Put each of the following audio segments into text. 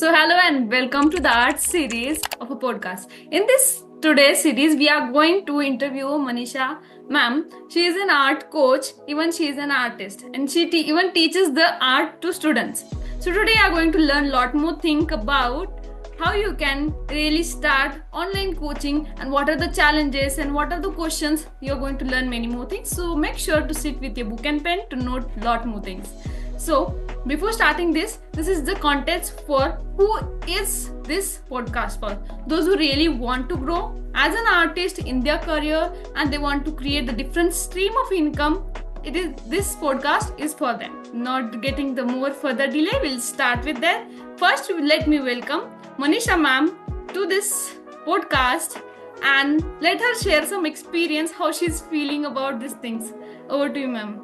So, hello and welcome to the art series of a podcast. In this today's series, we are going to interview Manisha ma'am. She is an art coach, even she is an artist, and she even teaches the art to students. So, today, we are going to learn a lot more thing about how you can really start online coaching and what are the challenges and what are the questions. You're going to learn many more things. So, make sure to sit with your book and pen to note a lot more things. So, before starting this is the context for who is this podcast for. Those who really want to grow as an artist in their career and they want to create a different stream of income. This podcast is for them. Not getting the more further delay, we'll start with that. First, let me welcome Manisha ma'am to this podcast and let her share some experience how she's feeling about these things. Over to you, ma'am.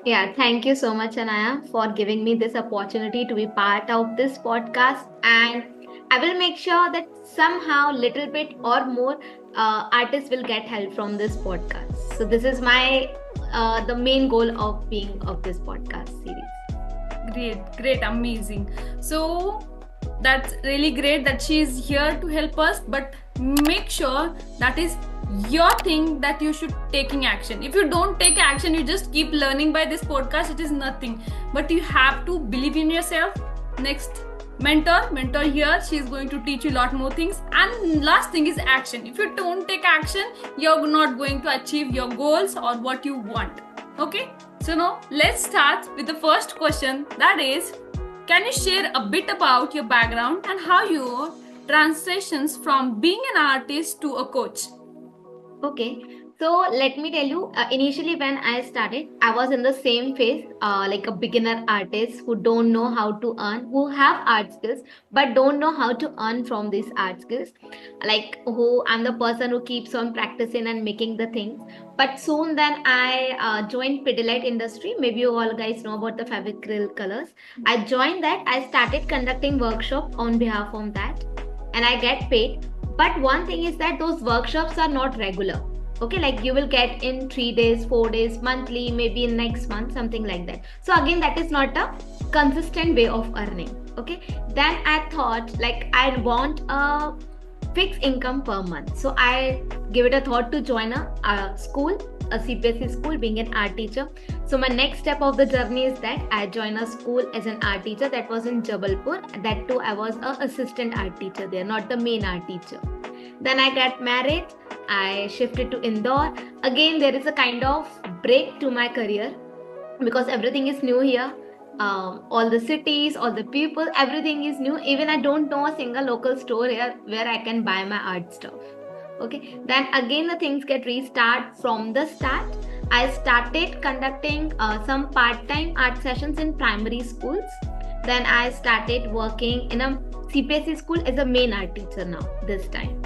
Yeah, thank you so much, Anaya, for giving me this opportunity to be part of this podcast. And I will make sure that somehow, little bit or more, artists will get help from this podcast. So this is my the main goal of being of this podcast series. Great, amazing. So that's really great that she is here to help us, but make sure that is your thing that you should taking action. If you don't take action, you just keep learning by this podcast, it is nothing. But you have to believe in yourself. Next, mentor here, she is going to teach you a lot more things. And last thing is action. If you don't take action, you're not going to achieve your goals or what you want. Okay, so now let's start with the first question, that is, can you share a bit about your background and how your transitions from being an artist to a coach? Okay, so let me tell you, initially when I started, I was in the same phase, like a beginner artist who don't know how to earn, who have art skills, but don't know how to earn from these art skills. Like who I'm the person who keeps on practicing and making the things. But soon then I joined Pidilite industry. Maybe you all guys know about the fabric acrylic colors. I joined that. I started conducting workshop on behalf of that, and I get paid. But one thing is that those workshops are not regular. Okay, like you will get in 3 days, 4 days, monthly, maybe in next month, something like that. So again, that is not a consistent way of earning. Okay, then I thought like I want a fixed income per month. So I give it a thought to join a school, a CPSC school, being an art teacher. So my next step of the journey is that I joined a school as an art teacher that was in Jabalpur. That too, I was an assistant art teacher there, not the main art teacher. Then I got married. I shifted to Indore. Again, there is a kind of break to my career because everything is new here. All the cities, all the people, everything is new. Even I don't know a single local store here where I can buy my art stuff. Okay, then again the things get restart from the start. I started conducting some part-time art sessions in primary schools. Then I started working in a CPSC school as a main art teacher now this time.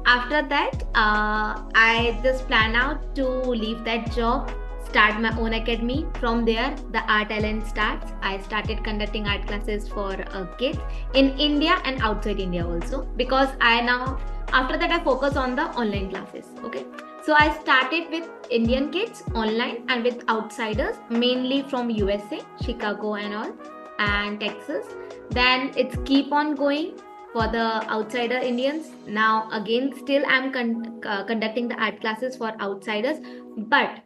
After that, I just plan out to leave that job, start my own academy. From there, the art talent starts. I started conducting art classes for kids in India and outside India also, because after that I focus on the online classes. Okay, so I started with Indian kids online and with outsiders, mainly from USA, Chicago and all, and Texas. Then it's keep on going for the outsider Indians. Now again, still I'm conducting the art classes for outsiders. But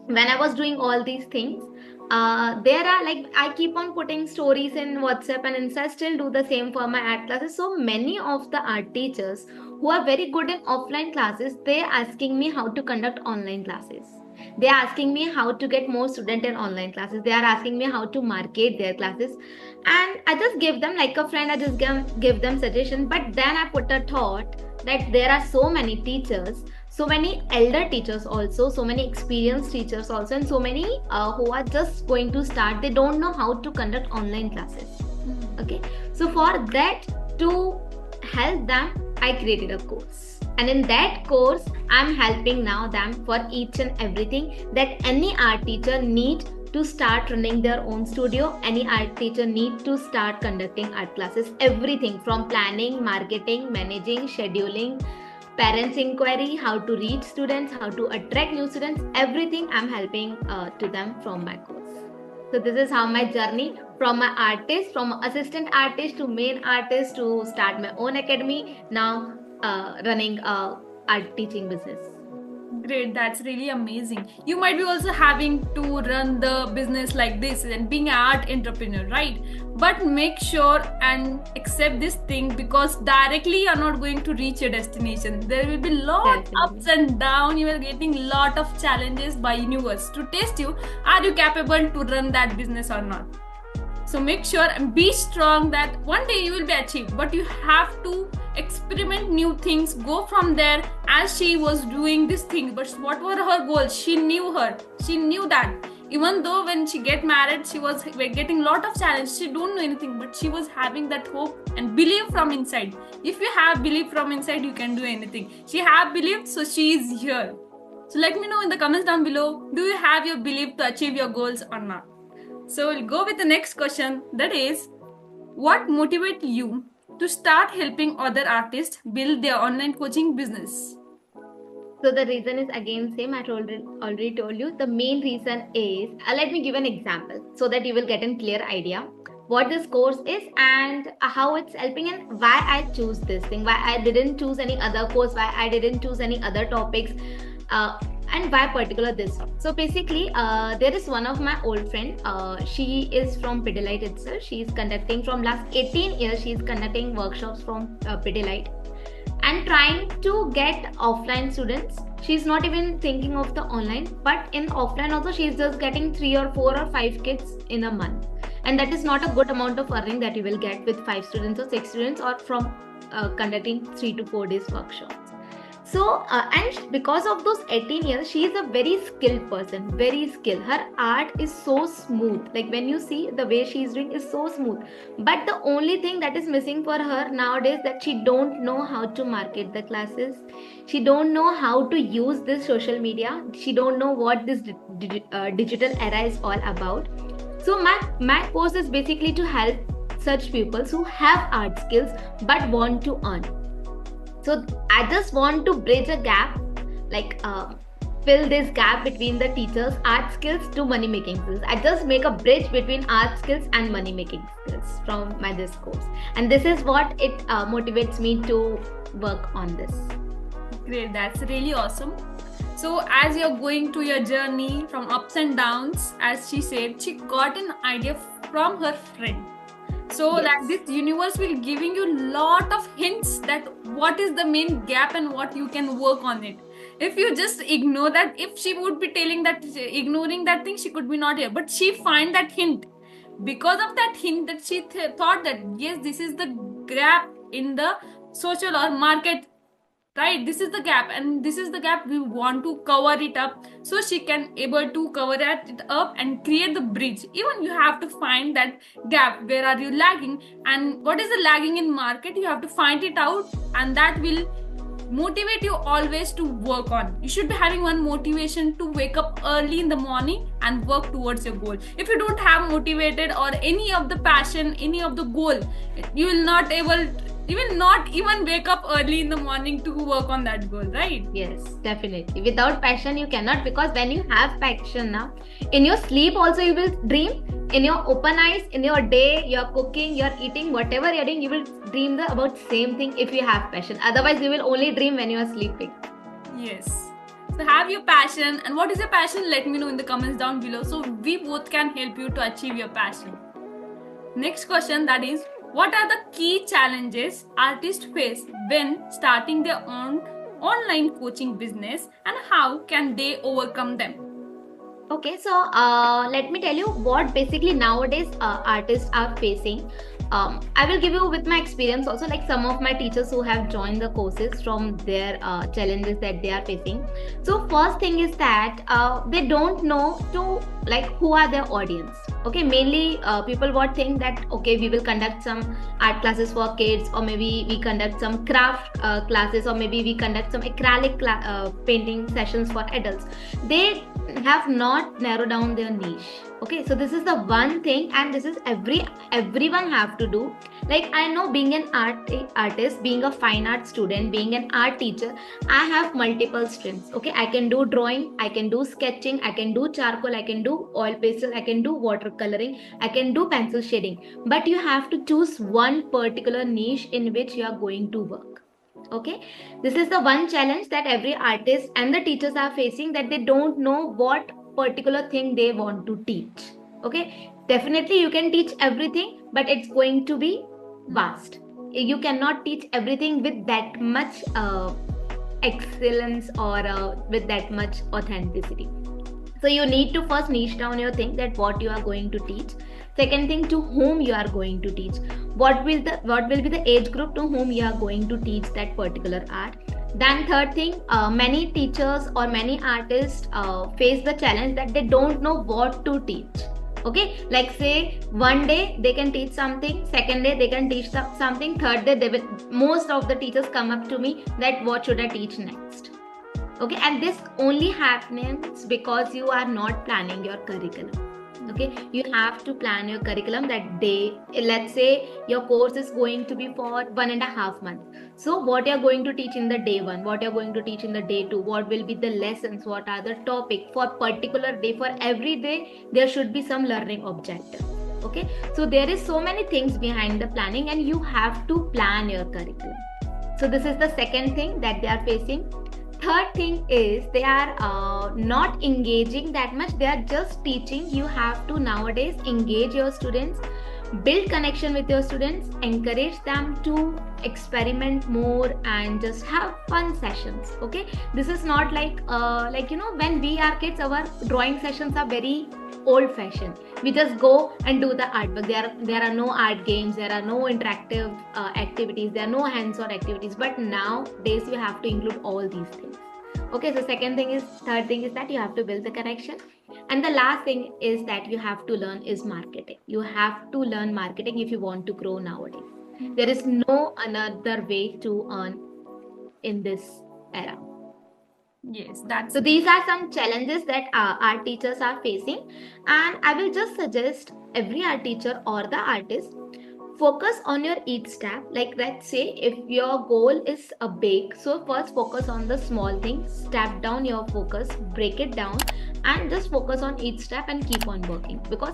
when I was doing all these things, there are like I keep on putting stories in WhatsApp and Insta. I still do the same for my art classes. So many of the art teachers who are very good in offline classes, they are asking me how to conduct online classes. They are asking me how to get more student in online classes. They are asking me how to market their classes, and I just give them like a friend. I just give them suggestion. But then I put a thought that there are so many teachers, so many elder teachers also, so many experienced teachers also, and so many who are just going to start. They don't know how to conduct online classes. Okay, so for that, to help them, I created a course, and in that course I'm helping now them for each and everything that any art teacher need to start running their own studio. Any art teacher need to start conducting art classes. Everything from planning, marketing, managing, scheduling, parents inquiry, how to reach students, how to attract new students, everything I'm helping to them from my course. So this is how my journey from my artist, from assistant artist to main artist to start my own academy. Now running art teaching business. Great, that's really amazing. You might be also having to run the business like this and being an art entrepreneur, right? But make sure and accept this thing, because directly you're not going to reach your destination. There will be lot Definitely. ups and down. You are getting lot of challenges by universe to test you. Are you capable to run that business or not? So make sure and be strong that one day you will be achieved, but you have to experiment new things, go from there. As she was doing this thing, but what were her goals? She knew that even though when she get married, she was getting lot of challenge, she don't know anything, but she was having that hope and belief from inside. If you have belief from inside, you can do anything. She have believed, so she is here. So let me know in the comments down below, do you have your belief to achieve your goals or not? So we'll go with the next question, that is, what motivated you to start helping other artists build their online coaching business? So the reason is again same. I already told you. The main reason is let me give an example so that you will get a clear idea what this course is and how it's helping and why I choose this thing, why I didn't choose any other course, why I didn't choose any other topics. And why particular this. So basically there is one of my old friend, she is from Pidilite itself. She is conducting from last 18 years, she is conducting workshops from Pidilite and trying to get offline students. She's not even thinking of the online, but in offline also she's just getting 3 or 4 or 5 kids in a month, and that is not a good amount of earning that you will get with 5 students or 6 students or from conducting 3 to 4 days workshops. So and because of those 18 years, she is a very skilled person, very skilled. Her art is so smooth, like when you see the way she is doing is so smooth. But the only thing that is missing for her nowadays, that she don't know how to market the classes, she don't know how to use this social media, she don't know what this digital era is all about. So my course is basically to help such people who have art skills but want to earn. So I just want to bridge a gap, like fill this gap between the teachers' art skills to money making skills. I just make a bridge between art skills and money making skills from my this course, and this is what it motivates me to work on this. Great, that's really awesome. So as you're going to your journey from ups and downs, as she said, she got an idea from her friend. So Yes. like this universe will giving you lot of hints that what is the main gap and what you can work on it. If you just ignore that, if she would be telling that, ignoring that thing, she could be not here, but she find that hint. Because of that hint, that she thought that yes, this is the gap in the social or market, right? This is the gap, and this is the gap we want to cover it up, so she can able to cover it up and create the bridge. Even you have to find that gap, where are you lagging and what is the lagging in market, you have to find it out, and that will motivate you always to work on. You should be having one motivation to wake up early in the morning and work towards your goal. If you don't have motivated or any of the passion, any of the goal, you will not able, you will not even wake up early in the morning to work on that goal, right? Yes, definitely. Without passion, you cannot, because when you have passion now, in your sleep also you will dream. In your open eyes, in your day, you're cooking, you're eating, whatever you're doing, you will dream about same thing if you have passion. Otherwise, you will only dream when you are sleeping. Yes. So have your passion, and what is your passion? Let me know in the comments down below, so we both can help you to achieve your passion. Next question, that is, what are the key challenges artists face when starting their own online coaching business, and how can they overcome them? Okay, so let me tell you what basically nowadays artists are facing. I will give you with my experience also, like some of my teachers who have joined the courses from their challenges that they are facing. So first thing is that they don't know to like who are their audience. Okay, mainly people would think that okay, we will conduct some art classes for kids, or maybe we conduct some craft classes, or maybe we conduct some acrylic painting sessions for adults. They have not narrowed down their niche. Okay, so this is the one thing, and this is everyone have to do. Like I know, being an artist, being a fine art student, being an art teacher, I have multiple strengths. Okay, I can do drawing, I can do sketching, I can do charcoal, I can do oil pastel, I can do watercolor. coloring, I can do pencil shading. But you have to choose one particular niche in which you are going to work. Okay, this is the one challenge that every artist and the teachers are facing, that they don't know what particular thing they want to teach. Okay, definitely you can teach everything, but it's going to be vast. You cannot teach everything with that much excellence or with that much authenticity. So you need to first niche down your thing, that what you are going to teach. Second thing, to whom you are going to teach. What will be the age group to whom you are going to teach that particular art. Then third thing, many teachers or many artists face the challenge that they don't know what to teach. Okay, like say one day they can teach something, second day they can teach something, third day most of the teachers come up to me that what should I teach next. Okay, and this only happens because you are not planning your curriculum. Okay, you have to plan your curriculum that day. Let's say your course is going to be for 1.5 months. So what you're going to teach in the day 1, what you're going to teach in the day 2, what will be the lessons, what are the topic for particular day. For every day there should be some learning objective. Okay, so there is so many things behind the planning, and you have to plan your curriculum. So this is the second thing that they are facing. Third thing is they are not engaging that much. They are just teaching. You have to nowadays engage your students, build connection with your students, encourage them to experiment more and just have fun sessions. Okay, this is not like when we are kids, our drawing sessions are very old fashioned. We just go and do the artwork. There are no art games, there are no interactive activities, there are no hands-on activities. But nowadays you have to include all these things. Okay, so third thing is that you have to build the connection. And the last thing is that you have to learn is marketing. You have to learn marketing if you want to grow nowadays. There is no another way to earn in this era. Yes, that's So these are some challenges that art teachers are facing, and I will just suggest every art teacher or the artist, focus on your each step. Like let's say if your goal is a big, so first focus on the small things, step down your focus, break it down, and just focus on each step and keep on working, because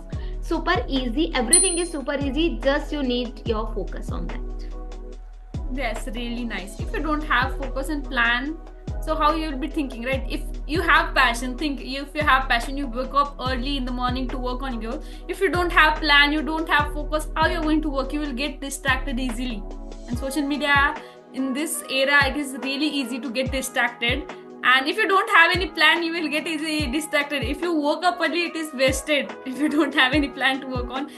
everything is super easy, just you need your focus on that. That's really nice. If you don't have focus and plan, so how you'll be thinking, right? If you have passion, you wake up early in the morning to work on your. If you don't have plan, you don't have focus, how you're going to work? You will get distracted easily. And social media in this era, it is really easy to get distracted. And if you don't have any plan, you will get easily distracted. If you woke up early, it is wasted. If you don't have any plan to work on.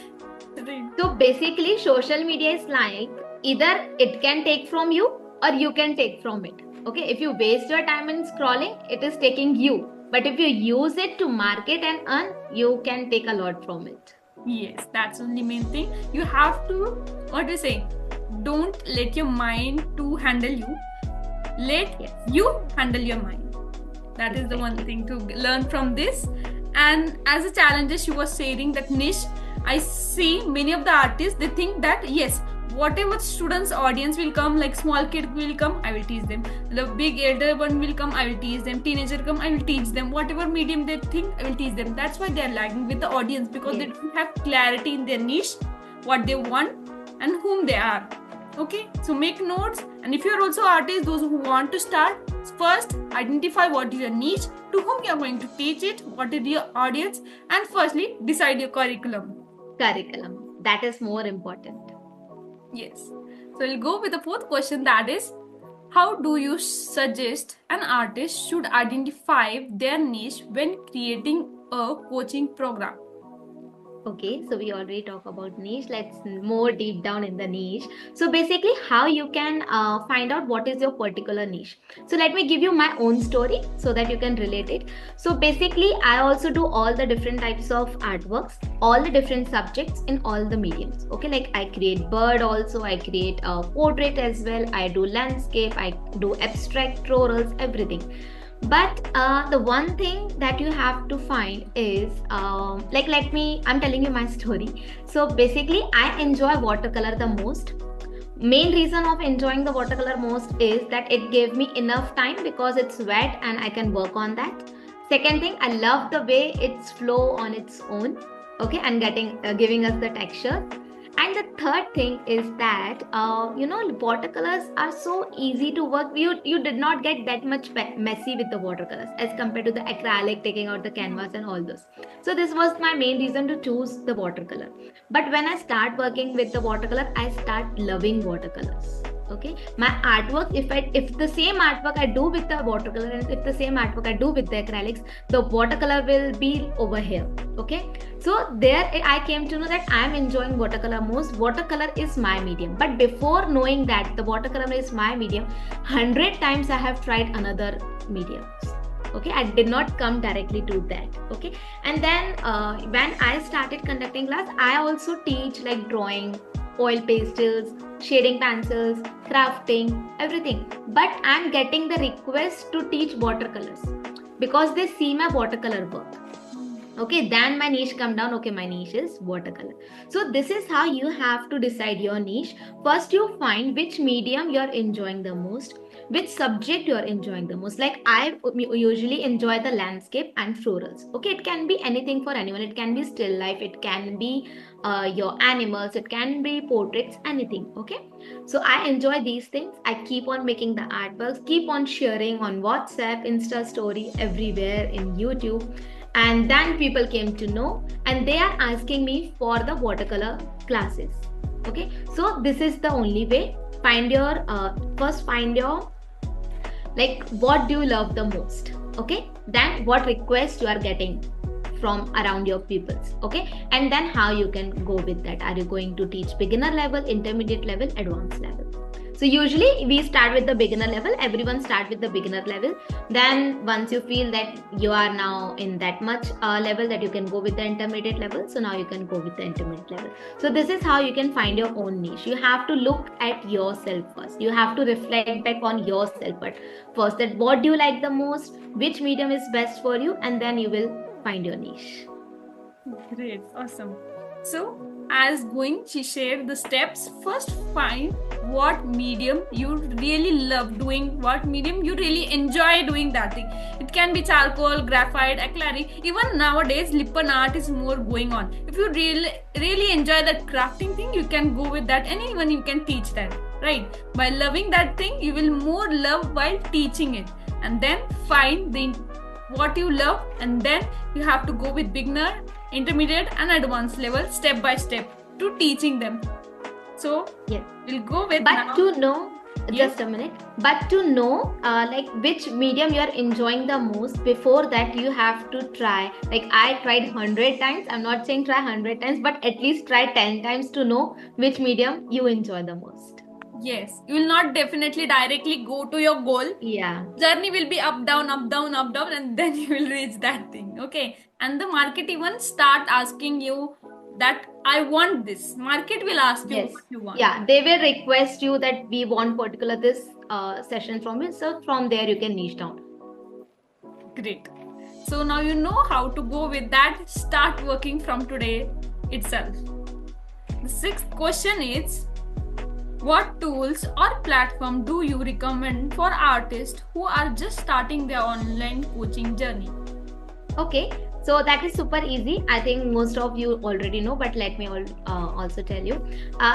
So basically, social media is like either it can take from you or you can take from it. Okay, if you waste your time in scrolling, it is taking you. But if you use it to market and earn, you can take a lot from it. Yes, that's the only main thing. You have to, don't let your mind to handle you. Let you handle your mind. That is the one thing to learn from this. And as a challenges, you were saying that niche, I see many of the artists, they think that yes, whatever students audience will come, like small kid will come, I will teach them. The big elder one will come, I will teach them. Teenager come, I will teach them. Whatever medium they think, I will teach them. That's why they are lagging with the audience, because they don't have clarity in their niche, what they want and whom they are. Okay, so make notes. And if you are also artists, those who want to start, first identify what is your niche, to whom you are going to teach it, what is your audience, and firstly decide your curriculum. That is more important. Yes. So we'll go with the fourth question, that is, how do you suggest an artist should identify their niche when creating a coaching program? Okay, so we already talked about niche. Let's more deep down in the niche. So basically how you can find out what is your particular niche. So let me give you my own story so that you can relate it. So basically I also do all the different types of artworks, all the different subjects in all the mediums. Okay, like I create bird also, I create a portrait as well, I do landscape, I do abstract, florals, everything. But the one thing that you have to find is I'm telling you my story. So basically I enjoy watercolor the most. Main reason of enjoying the watercolor most is that it gave me enough time because it's wet and I can work on that. Second thing, I love the way it's flow on its own. okay, and giving us the texture. And the third thing is that watercolors are so easy to work. You did not get that much messy with the watercolors as compared to the acrylic, taking out the canvas and all those. So this was my main reason to choose the watercolor. But when I start working with the watercolor, I start loving watercolors. Okay, my artwork, if the same artwork I do with the watercolor and if the same artwork I do with the acrylics, the watercolor will be over here. Okay, so there I came to know that I am enjoying watercolor most. Watercolor is my medium. But before knowing that the watercolor is my medium, 100 times I have tried another medium. Okay, I did not come directly to that. Okay, and then when I started conducting class, I also teach like drawing, oil pastels, shading pencils, crafting, everything. But I'm getting the request to teach watercolors because they see my watercolor work. Okay, then my niche come down. Okay, my niche is watercolor. So this is how you have to decide your niche. First, you find which medium you're enjoying the most, which subject you're enjoying the most. Like I usually enjoy the landscape and florals. Okay, it can be anything for anyone. It can be still life, it can be your animals, it can be portraits, anything. Okay, so I enjoy these things. I keep on making the artworks, keep on sharing on WhatsApp, Insta story, everywhere in YouTube. And then people came to know and they are asking me for the watercolor classes. Okay, so this is the only way. First find your, like, what do you love the most. Okay, then what requests you are getting from around your pupils. Okay, and then how you can go with that. Are you going to teach beginner level, intermediate level, advanced level? So usually we start with the beginner level. Everyone start with the beginner level. Then once you feel that you are now in that much level that you can go with the intermediate level, so now you can go with the intermediate level. So this is how you can find your own niche. You have to look at yourself first. You have to reflect back on yourself, but first, that what do you like the most, which medium is best for you, and then you will find your niche. Great, awesome. So, as going, she shared the steps. First, find what medium you really love doing, what medium you really enjoy doing that thing. It can be charcoal, graphite, acrylic. Even nowadays, Lippen art is more going on. If you really enjoy that crafting thing, you can go with that, and even you can teach that, right? By loving that thing, you will more love while teaching it. And then find what you love, and then you have to go with beginner, intermediate and advanced level, step by step to teaching them. So yes, we'll go with but to know, just a minute, but to know like which medium you are enjoying the most, before that you have to try. Like I tried 100 times. I'm not saying try 100 times, but at least try 10 times to know which medium you enjoy the most. Yes, you will not definitely directly go to your goal. Yeah, journey will be up down, and then you will reach that thing. Okay, and the market even start asking you that I want this. Market will ask you yes, what you want. yeah, they will request you that we want particular this session from you. So from there you can niche down. Great. So now you know how to go with that. Start working from today itself. The sixth question is, what tools or platform do you recommend for artists who are just starting their online coaching journey? Okay, so that is super easy. I think most of you already know, but let me also tell you.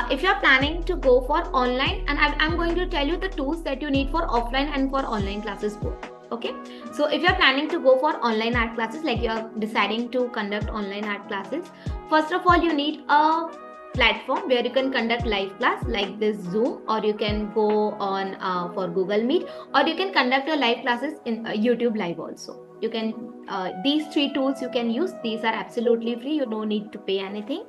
If you are planning to go for online, and I'm going to tell you the tools that you need for offline and for online classes both. Okay, so if you are planning to go for online art classes, like you are deciding to conduct online art classes, first of all, you need a platform where you can conduct live class like this Zoom, or you can go on for Google Meet, or you can conduct your live classes in YouTube Live also. You can these three tools you can use. These are absolutely free. You don't need to pay anything.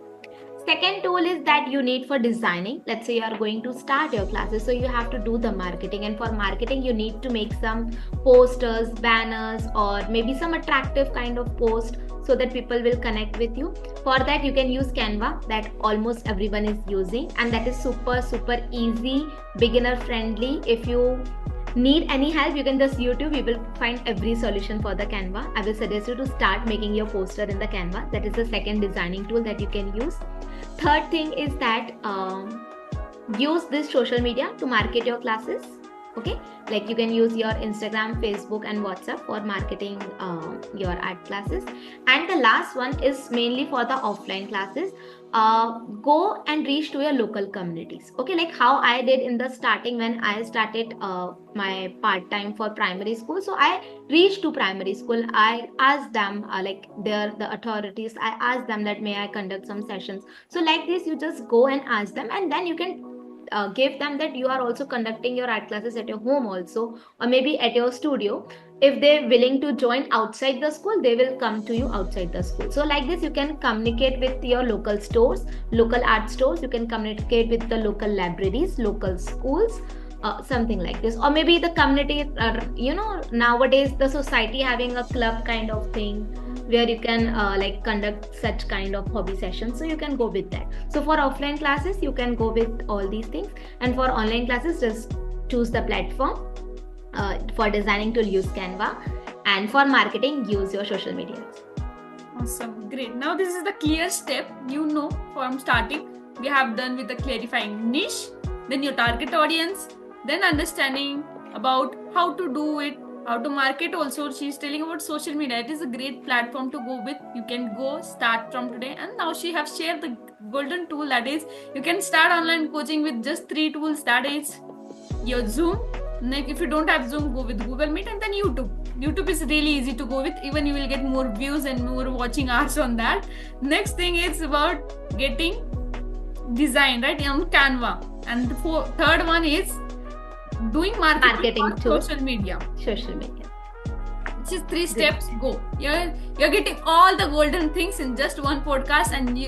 Second tool is that you need for designing. Let's say you are going to start your classes, so you have to do the marketing, and for marketing you need to make some posters, banners, or maybe some attractive kind of post so that people will connect with you. For that you can use Canva, that almost everyone is using, and that is super easy, beginner friendly. If you need any help, you can just YouTube, you will find every solution for the Canva. I will suggest you to start making your poster in the Canva. That is the second designing tool that you can use. Third thing is that use this social media to market your classes. Okay, like you can use your Instagram, Facebook, and WhatsApp for marketing your art classes. And the last one is mainly for the offline classes. Go and reach to your local communities. Okay, like how I did in the starting when I started my part time for primary school. So I reached to primary school. I asked them, like they're the authorities, I asked them that may I conduct some sessions. So like this, you just go and ask them, and then you can give them that you are also conducting your art classes at your home also, or maybe at your studio. If they're willing to join outside the school, they will come to you outside the school. So like this, you can communicate with your local stores, local art stores. You can communicate with the local libraries, local schools, something like this. Or maybe the community, nowadays the society having a club kind of thing where you can like conduct such kind of hobby sessions, so you can go with that. So for offline classes, you can go with all these things, and for online classes, just choose the platform. For designing tool, use Canva, and for marketing, use your social media. Awesome, great. Now this is the clear step, from starting. We have done with the clarifying niche, then your target audience, then understanding about how to do it, how to market also. She's telling about social media. It is a great platform to go with. You can go start from today. And now she have shared the golden tool, that is you can start online coaching with just 3 tools. That is your Zoom. Like if you don't have Zoom, go with Google Meet, and then YouTube. YouTube is really easy to go with. Even you will get more views and more watching hours on that. Next thing is about getting design right on Canva. And the third one is doing marketing on social media. Which is 3 steps. Go. You're getting all the golden things in just one podcast, and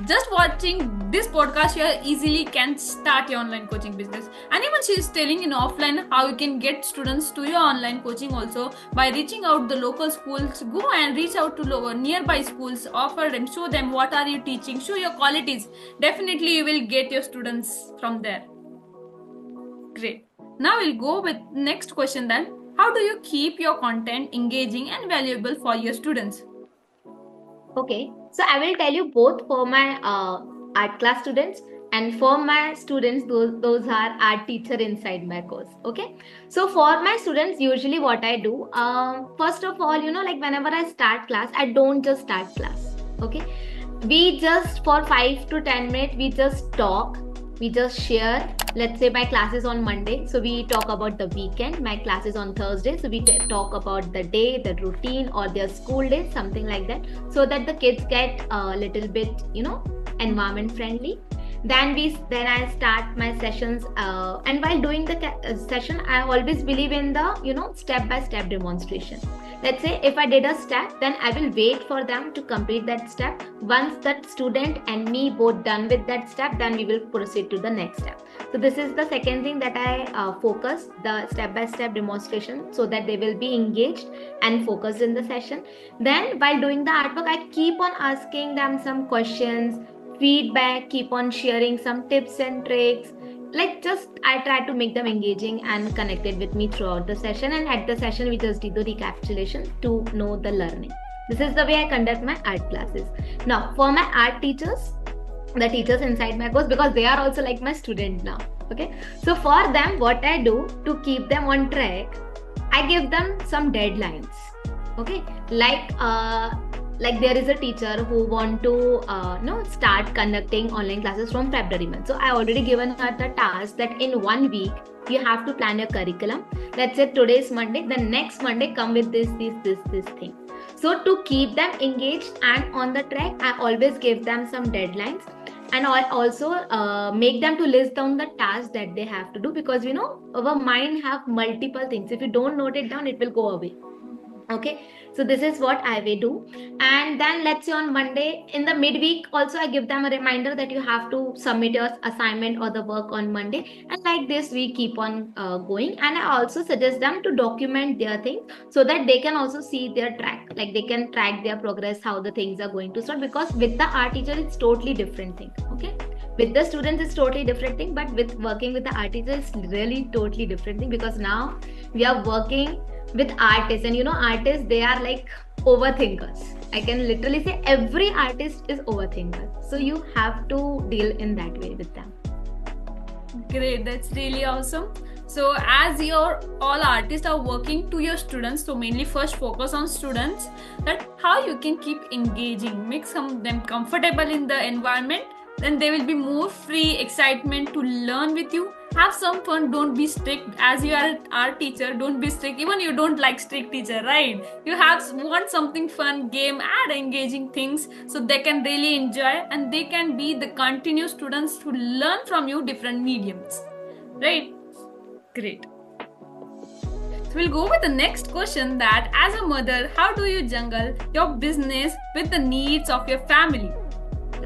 just watching this podcast, you easily can start your online coaching business. And even she is telling in offline how you can get students to your online coaching also by reaching out the local schools. Go and reach out to nearby schools, offer them, show them what are you teaching, show your qualities. Definitely you will get your students from there. Great. Now we'll go with next question then. How do you keep your content engaging and valuable for your students? Okay, so I will tell you both for my art class students and for my students, those are art teacher inside my course. Okay, so for my students, usually what I do, first of all, like whenever I start class, I don't just start class. Okay, we just for 5 to 10 minutes, we just talk. We just share. Let's say my class is on Monday, so we talk about the weekend. My class is on Thursday, so we talk about the day, the routine, or their school day, something like that, so that the kids get a little bit, environment friendly. Then I start my sessions, and while doing the session, I always believe in the step-by-step demonstration. Let's say if I did a step, then I will wait for them to complete that step. Once that student and me both done with that step, then we will proceed to the next step. So this is the second thing that I focus, the step-by-step demonstration, so that they will be engaged and focused in the session. Then while doing the artwork, I keep on asking them some questions, feedback, keep on sharing some tips and tricks. Like I try to make them engaging and connected with me throughout the session, and at the session we just do the recapitulation to know the learning. This is the way I conduct my art classes. Now for my art teachers, the teachers inside my course, because they are also like my student now. Okay, so for them, what I do to keep them on track, I give them some deadlines. Okay, like there is a teacher who want to start conducting online classes from February month. So I already given her the task that in 1 week you have to plan your curriculum. Let's say today is Monday, the next Monday come with this thing. So to keep them engaged and on the track, I always give them some deadlines, and I also make them to list down the tasks that they have to do, because our mind have multiple things. If you don't note it down, it will go away. Okay, so this is what I will do. And then let's say on Monday in the midweek also, I give them a reminder that you have to submit your assignment or the work on Monday, and like this we keep on going. And I also suggest them to document their things so that they can also see their track, like they can track their progress, how the things are going to start, because with the art teacher it's totally different thing. Okay, with the students it's totally different thing, but with working with the art teacher it's really totally different thing, because now we are working with artists, and artists, they are like overthinkers. I can literally say every artist is overthinker, so you have to deal in that way with them. Great, that's really awesome. So, as your all artists are working to your students, so mainly first focus on students, that how you can keep engaging, make them comfortable in the environment, then they will be more free, excitement to learn with you. Have some fun, don't be strict. As you are our teacher, don't be strict. Even you don't like strict teacher, right? You want something fun, game, add engaging things so they can really enjoy and they can be the continuous students to learn from you different mediums. Right? Great. So we'll go with the next question, that as a mother, how do you juggle your business with the needs of your family?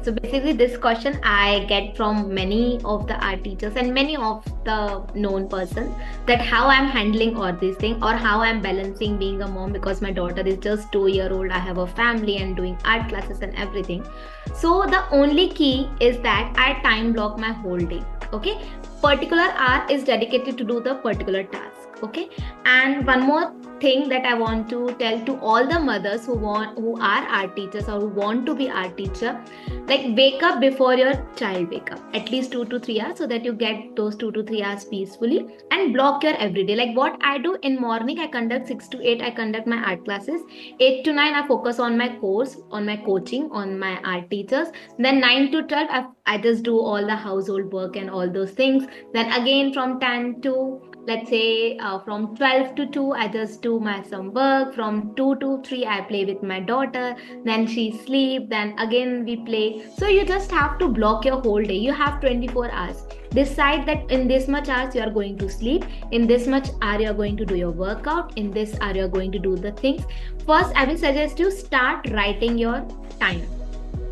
So basically, this question I get from many of the art teachers and many of the known persons, that how I'm handling all these things or how I'm balancing being a mom, because my daughter is just 2 year old. I have a family and doing art classes and everything. So the only key is that I time block my whole day. Okay, particular hour is dedicated to do the particular task. Okay, and one more thing that I want to tell to all the mothers who are art teachers or who want to be art teacher, like wake up before your child wake up, at least 2 to 3 hours, so that you get those 2 to 3 hours peacefully, and block your everyday. Like what I do in morning, I conduct 6 to 8, I conduct my art classes. 8 to 9, I focus on my course, on my coaching, on my art teachers. Then 9 to 12, I just do all the household work and all those things. Then again from 10 to, let's say, from 12 to 2, I just do my some work. From 2 to 3, I play with my daughter. Then she sleep. Then again we play. So you just have to block your whole day. You have 24 hours. Decide that in this much hours you are going to sleep. In this much hour you are going to do your workout. In this hour you are going to do the things. First, I will suggest you start writing your time.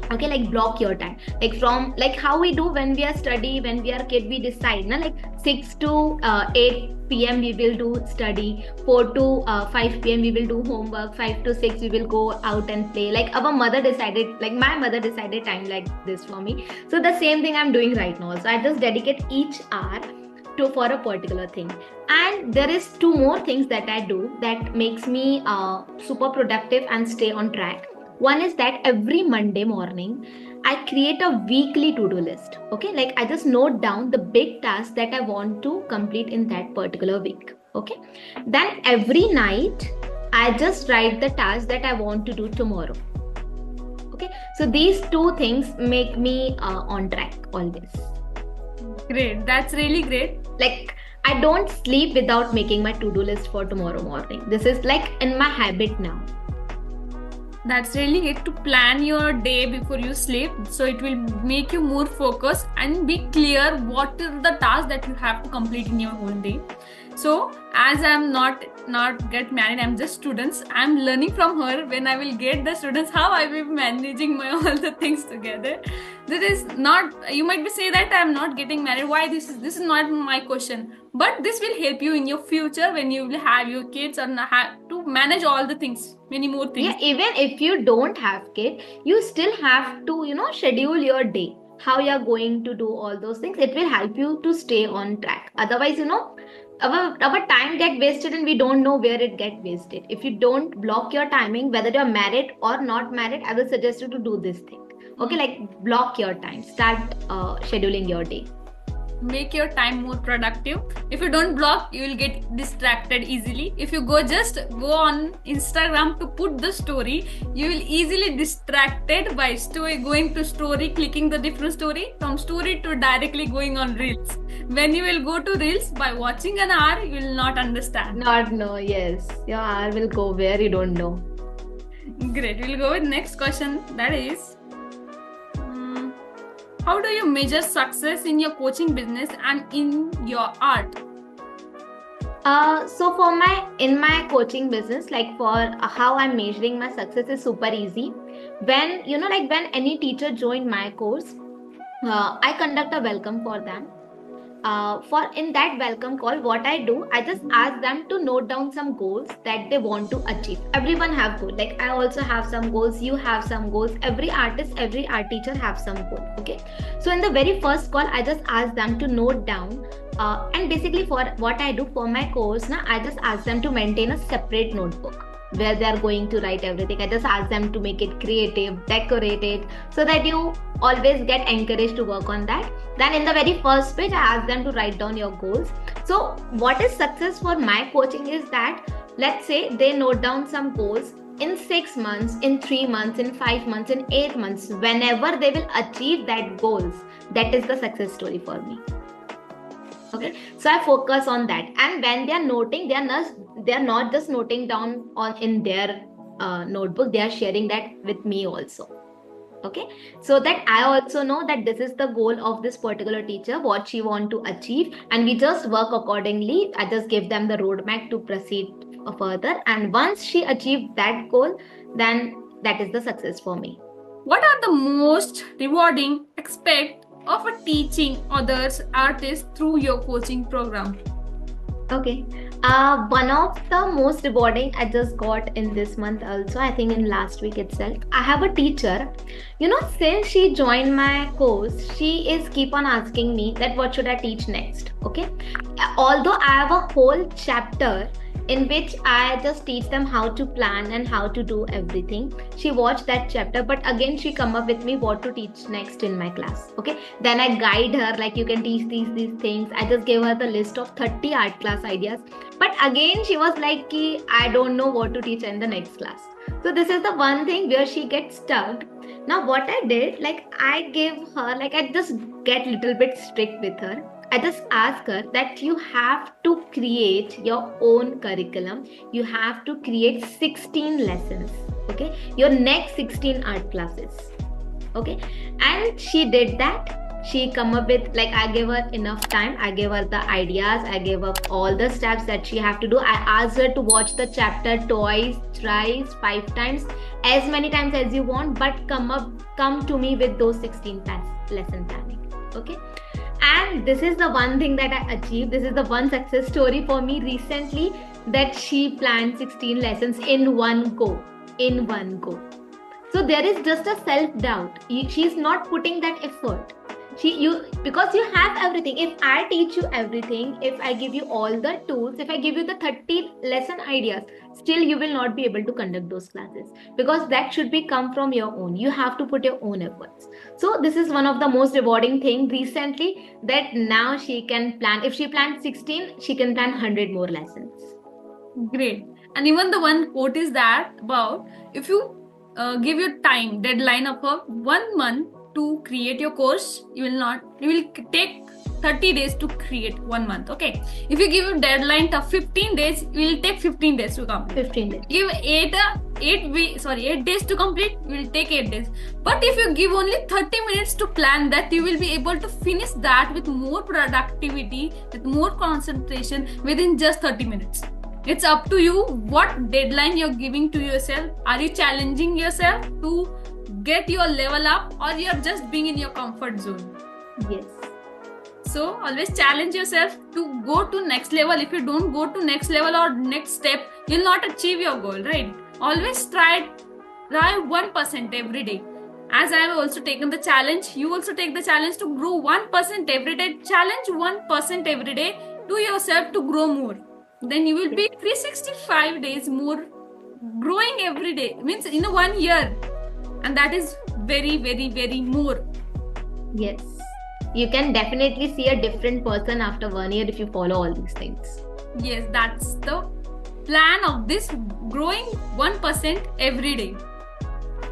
Okay, like block your time, like from like how we do when we are study, when we are kid, we decide na, like 6 to 8 p.m. we will do study, 4 to 5 p.m. we will do homework, 5 to 6 we will go out and play. Like our mother decided, like my mother decided time like this for me. So the same thing I'm doing right now. So I just dedicate each hour for a particular thing. And there is 2 more things that I do that makes me super productive and stay on track. One is that every Monday morning, I create a weekly to-do list. Okay, like I just note down the big tasks that I want to complete in that particular week. Okay, then every night, I just write the tasks that I want to do tomorrow. Okay, so these 2 things make me on track always. Great, that's really great. Like I don't sleep without making my to-do list for tomorrow morning. This is like in my habit now. That's really good to plan your day before you sleep, so it will make you more focused and be clear what is the task that you have to complete in your whole day. So as I'm not get married, I'm just students, I'm learning from her. When I will get the students, how I will be managing my all the things together. That is not, you might be say that I'm not getting married, why this is not my question, but this will help you in your future when you will have your kids and have to manage all the things, many more things. Yeah, even if you don't have kid, you still have to, schedule your day, how you're going to do all those things. It will help you to stay on track. Otherwise, our time get wasted and we don't know where it get wasted. If you don't block your timing, whether you're married or not married, I will suggest you to do this thing. Okay, like block your time, start scheduling your day. Make your time more productive. If you don't block, you will get distracted easily. If you go on Instagram to put the story, you will easily distracted by going to story, clicking the different story, from story to directly going on reels. When you will go to reels, by watching an hour, you will not understand. Not know, yes. Your hour will go where you don't know. Great. We'll go with next question. That is, how do you measure success in your coaching business and in your art? So in my coaching business, like for how I'm measuring my success is super easy. When when any teacher join my course, I conduct a welcome for them. For in that welcome call, what I do, I just ask them to note down some goals that they want to achieve. Everyone have goals. Like I also have some goals, you have some goals. Every artist, every art teacher have some goal. Okay. So in the very first call, I just ask them to note down. And basically for what I do for my course, I just ask them to maintain a separate notebook. where they are going to write everything. I just ask them to make it creative, decorate it, so that you always get encouraged to work on that. Then in the very first page, I ask them to write down your goals. So what is success for my coaching is that, let's say they note down some goals in 6 months, in 3 months, in 5 months, in 8 months, whenever they will achieve that goals, that is the success story for me. Okay, so I focus on that. And when they are noting, they are not just noting down on in their notebook, they are sharing that with me also. Okay, so that I also know that this is the goal of this particular teacher, what she want to achieve, and we just work accordingly. I just give them the roadmap to proceed further, and once she achieved that goal, then that is the success for me. What are the most rewarding aspect of a teaching others artists through your coaching program? Okay. One of the most rewarding I just got in this month also, I think in last week itself. I have a teacher, since she joined my course, she is keep on asking me that what should I teach next. Okay. Although I have a whole chapter in which I just teach them how to plan and how to do everything. She watched that chapter, but again she come up with me what to teach next in my class. Okay, then I guide her like you can teach these things. I just gave her the list of 30 art class ideas, but again she was like, I don't know what to teach in the next class. So this is the one thing where she gets stuck. Now what I did, I gave her, I just get little bit strict with her. I just ask her that you have to create your own curriculum. You have to create 16 lessons. Okay, your next 16 art classes. Okay, and she did that. She come up with, I gave her enough time. I gave her the ideas. I gave her all the steps that she have to do. I asked her to watch the chapter twice, thrice, 5 times, as many times as you want, but come to me with those 16 lesson planning. Okay. And this is the one thing that I achieved. This is the one success story for me recently, that she planned 16 lessons in one go. So there is just a self-doubt. She's not putting that effort. Because you have everything. If I teach you everything, if I give you all the tools, if I give you the 30 lesson ideas, still you will not be able to conduct those classes, because that should be come from your own. You have to put your own efforts. So this is one of the most rewarding thing recently, that now she can plan. If she planned 16, she can plan 100 more lessons. Great. And even the one quote is that about, if you give your time deadline of 1 month to create your course, you will take 30 days to create 1 month. Okay, if you give a deadline of 15 days, you will take 15 days to complete. 15 days. Give 8 days to complete, you will take 8 days. But if you give only 30 minutes to plan that, you will be able to finish that with more productivity, with more concentration within just 30 minutes. It's up to you what deadline you're giving to yourself. Are you challenging yourself to get your level up, or you're just being in your comfort zone? Yes. So always challenge yourself to go to next level. If you don't go to next level or next step, you'll not achieve your goal, right? Always try 1% every day. As I have also taken the challenge, you also take the challenge to grow 1% every day. Challenge 1% every day to yourself to grow more. Then you will be 365 days more growing every day. Means in 1 year. And that is very, very, very more. Yes. You can definitely see a different person after 1 year if you follow all these things. Yes, that's the plan of this growing 1% every day.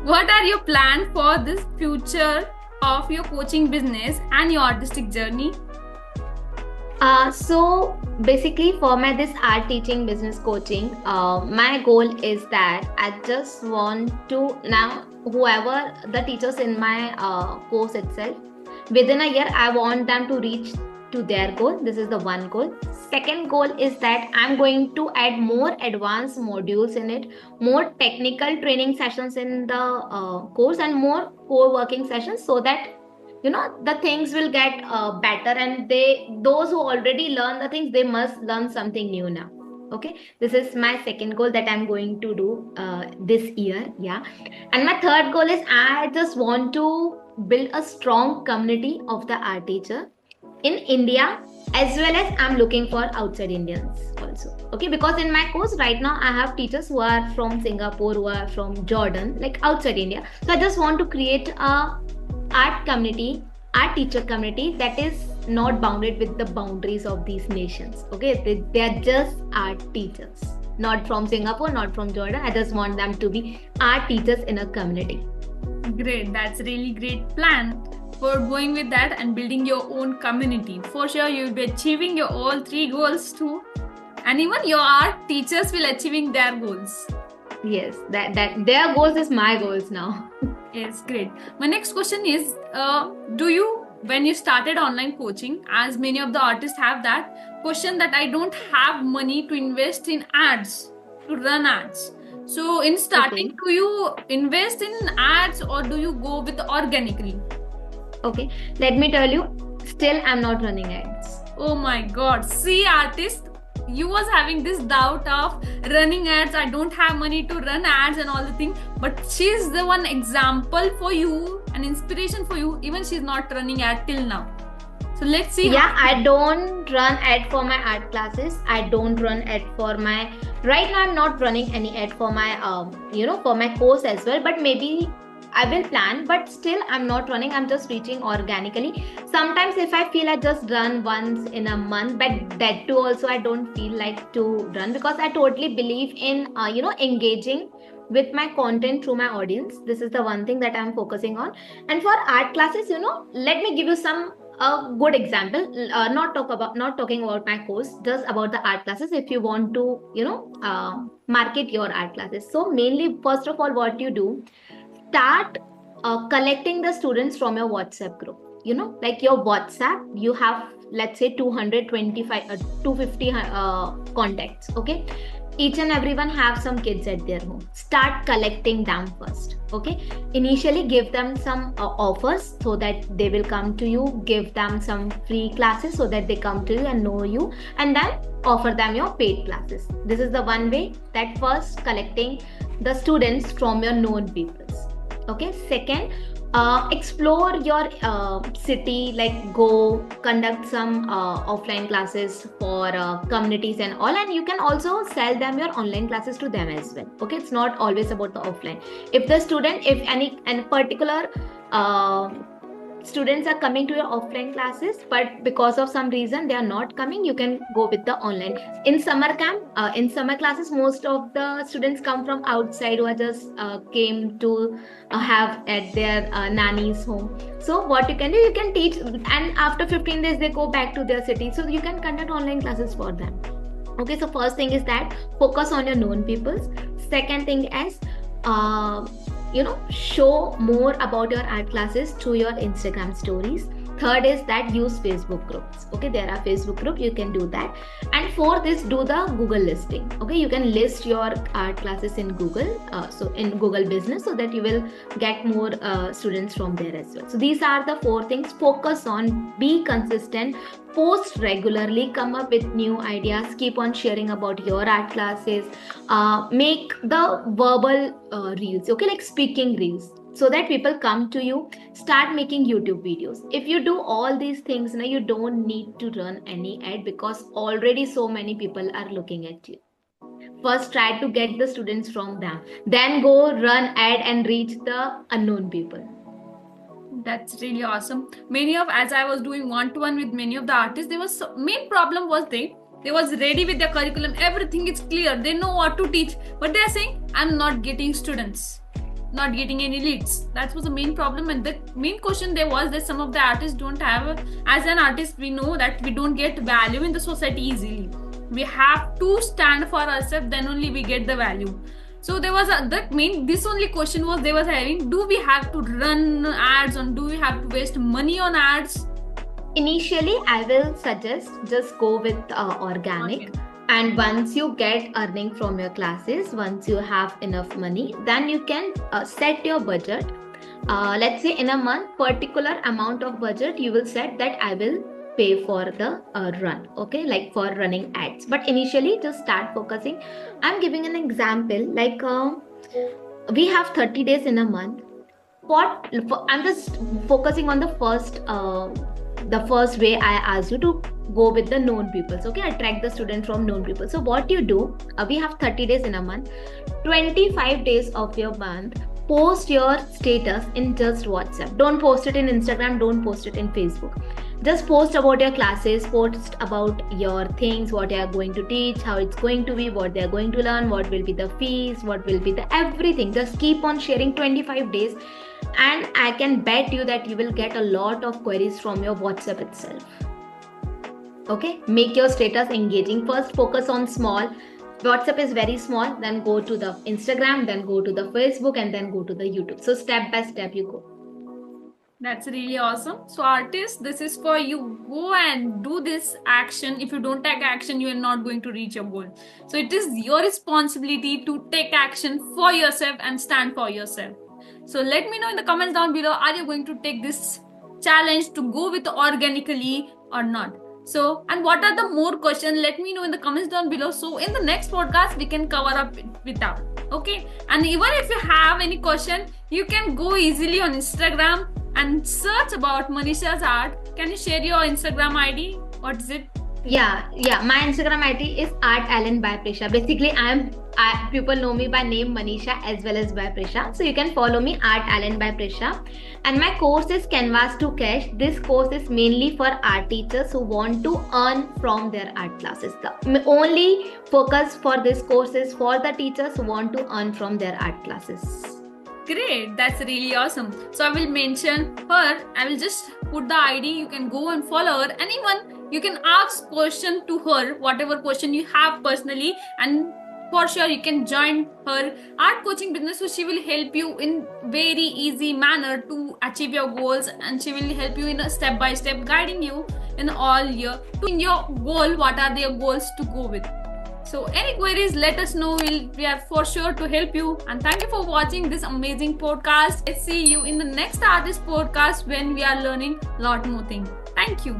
What are your plans for this future of your coaching business and your artistic journey? So basically for this art teaching business coaching, my goal is that I just want to, now whoever the teachers in my course itself, within a year I want them to reach to their goal. This is the one goal. Second goal is that I'm going to add more advanced modules in it, more technical training sessions in the course, and more core working sessions, so that the things will get better, and those who already learn the things, they must learn something new now. Okay, this is my second goal that I'm going to do this year. Yeah. And my third goal is I just want to build a strong community of the art teacher in India as well as I'm looking for outside Indians also. Okay, because in my course right now I have teachers who are from Singapore, who are from Jordan, like outside India. So I just want to create a art community, art teacher community that is not bounded with the boundaries of these nations. Okay, they are just art teachers, not from Singapore, not from Jordan. I just want them to be art teachers in a community. Great, that's really great plan for going with that and building your own community. For sure, you'll be achieving your all three goals too, and even your art teachers will achieving their goals. Yes, that their goals is my goals now. Yes, great. My next question is, when you started online coaching, as many of the artists have that question that I don't have money to invest in ads, to run ads. So in starting, Okay. do you invest in ads or do you go with organically? Okay, let me tell you, still I'm not running ads. Oh my God. See, artist, you was having this doubt of running ads. I don't have money to run ads and all the thing. But she's the one example for you, an inspiration for you. Even she's not running ad till now. So let's see. Yeah, I don't run ad for my art classes. I don't run ad for my, right now I'm not running any ad for my for my course as well, but maybe I will plan, but still I'm not running. I'm just reaching organically. Sometimes if I feel, I just run once in a month, but that too also I don't feel like to run, because I totally believe in engaging with my content through my audience. This is the one thing that I'm focusing on. And for art classes, let me give you some a good example. Not talking about my course, just about the art classes. If you want to market your art classes, so mainly first of all, what you do, start collecting the students from your WhatsApp group. Like your WhatsApp, you have, let's say, 225 250 contacts. Okay, each and everyone have some kids at their home. Start collecting them first. Okay, initially give them some offers so that they will come to you. Give them some free classes so that they come to you and know you, and then offer them your paid classes. This is the one way, that first collecting the students from your known peoples. Okay, second, explore your city, like go conduct some offline classes for communities and all, and you can also sell them your online classes to them as well. Okay, it's not always about the offline. If the student, if any particular students are coming to your offline classes, but because of some reason they are not coming, you can go with the online. In summer camp, in summer classes, most of the students come from outside, who are just came to have at their nanny's home. So what you can do, you can teach, and after 15 days they go back to their city, so you can conduct online classes for them. Okay, so first thing is that focus on your known peoples. Second thing is show more about your art classes through your Instagram stories. Third is that use Facebook groups. Okay, there are Facebook groups, you can do that. And fourth is do the Google listing. Okay, you can list your art classes in Google, so in Google Business, so that you will get more students from there as well. So these are the four things. Focus on, be consistent, post regularly, come up with new ideas, keep on sharing about your art classes, make the verbal reels, okay, like speaking reels, so that people come to you. Start making YouTube videos. If you do all these things, now you don't need to run any ad, because already so many people are looking at you. First try to get the students from them, then go run ad and reach the unknown people. That's really awesome. Many of, as I was doing one-to-one with many of the artists, there was main problem was they was ready with their curriculum, everything is clear, they know what to teach, but they are saying, I'm not getting students, not getting any leads. That was the main problem. And the main question there was that some of the artists don't have, as an artist we know that we don't get value in the society easily. We have to stand for ourselves, then only we get the value. So there was this only question was they was having, do we have to run ads, and do we have to waste money on ads? Initially, I will suggest just go with organic. Okay. And once you get earning from your classes, once you have enough money, then you can set your budget. Let's say in a month, particular amount of budget you will set that I will pay for the run. Okay, like for running ads. But initially, just start focusing. I'm giving an example, like we have 30 days in a month. I'm just focusing on the first the first way I asked you to go with the known peoples. Okay, attract the student from known people. So what you do, we have 30 days in a month, 25 days of your month, post your status in just WhatsApp. Don't post it in Instagram, don't post it in Facebook. Just post about your classes, post about your things, what you are going to teach, how it's going to be, what they are going to learn, what will be the fees, what will be the everything. Just keep on sharing 25 days, and I can bet you that you will get a lot of queries from your WhatsApp itself. Okay, make your status engaging. First focus on small. WhatsApp is very small, then go to the Instagram, then go to the Facebook, and then go to the YouTube. So step by step you go. That's really awesome. So artists, this is for you. Go and do this action. If you don't take action, you are not going to reach your goal. So it is your responsibility to take action for yourself and stand for yourself. So let me know in the comments down below, are you going to take this challenge to go with organically or not? So, and what are the more questions? Let me know in the comments down below. So in the next podcast, we can cover up with that. Okay. And even if you have any question, you can go easily on Instagram and search about Manisha's art. Can you share your Instagram ID? What is it? Yeah. My Instagram ID is @Ellen by Prisha. Basically, people know me by name Manisha as well as by Prisha. So you can follow me @Ellen by Prisha. And my course is Canvas to Cash. This course is mainly for art teachers who want to earn from their art classes. The only focus for this course is for the teachers who want to earn from their art classes. Great, that's really awesome. So I will mention her. I will just put the ID. You can go and follow her, and even you can ask question to her, whatever question you have personally, and for sure you can join her art coaching business. So she will help you in very easy manner to achieve your goals, and she will help you in a step by step, guiding you in all your goal. What are your goals to go with? So any queries, let us know. We are for sure to help you. And thank you for watching this amazing podcast. Let's see you in the next artist podcast when we are learning a lot more things. Thank you.